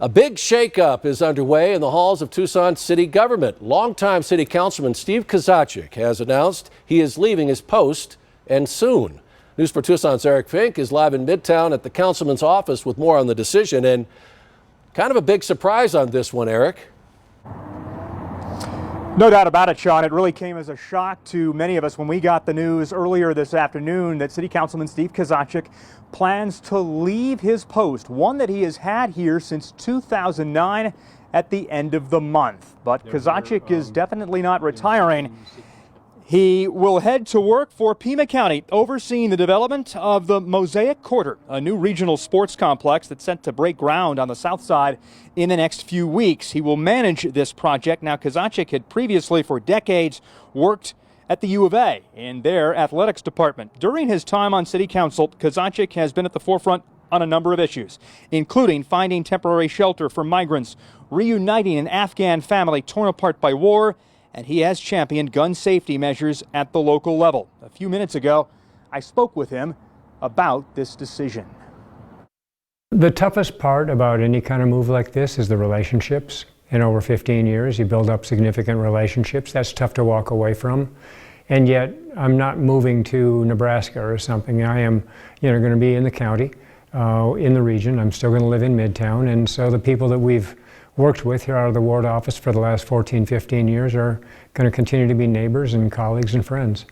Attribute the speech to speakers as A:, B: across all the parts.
A: A big shakeup is underway in the halls of Tucson city government. Longtime City Councilman Steve Kozachik has announced he is leaving his post, and soon. News for Tucson's Eric Fink is live in Midtown at the councilman's office with more on the decision, and kind of a big surprise on this one, Eric.
B: No doubt about it, Sean. It really came as a shock to many of us when we got the news earlier this afternoon that City Councilman Steve Kozachik plans to leave his post, one that he has had here since 2009 at the end of the month. But Kozachik is definitely not retiring. He will head to work for Pima County, overseeing the development of the Mosaic Quarter, a new regional sports complex that's set to break ground on the south side in the next few weeks. He will manage this project. Now, Kozachik had previously, for decades, worked at the U of A in their athletics department. During his time on City Council, Kozachik has been at the forefront on a number of issues, including finding temporary shelter for migrants, reuniting an Afghan family torn apart by war, and he has championed gun safety measures at the local level. A few minutes ago, I spoke with him about this decision.
C: The toughest part about any kind of move like this is the relationships. In over 15 years, you build up significant relationships. That's tough to walk away from. And yet, I'm not moving to Nebraska or something. I am, going to be in the county, in the region. I'm still going to live in Midtown. And so the people that we've worked with here out of the ward office for the last 14, 15 years are going to continue to be neighbors and colleagues and friends.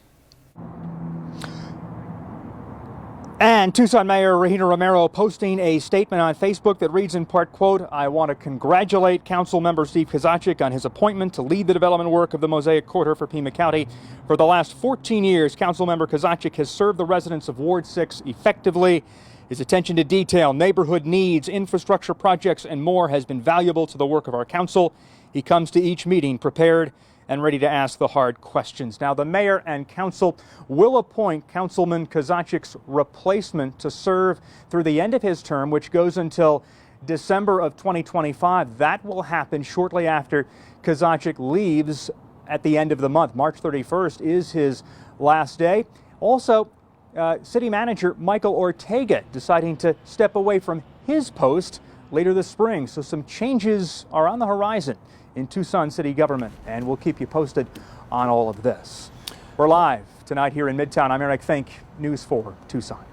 B: And Tucson Mayor Regina Romero posting a statement on Facebook that reads in part, quote, "I want to congratulate Council Member Steve Kozachik on his appointment to lead the development work of the Mosaic Quarter for Pima County. For the last 14 years, Council Member Kozachik has served the residents of Ward 6 effectively. His attention to detail, neighborhood needs, infrastructure projects, and more has been valuable to the work of our council. He comes to each meeting prepared and ready to ask the hard questions." Now, the mayor and council will appoint Councilman Kozachik's replacement to serve through the end of his term, which goes until December of 2025. That will happen shortly after Kozachik leaves at the end of the month. March 31st is his last day. Also, City Manager Michael Ortega deciding to step away from his post later this spring. So some changes are on the horizon in Tucson city government, and we'll keep you posted on all of this. We're live tonight here in Midtown. I'm Eric Fink, News 4 Tucson.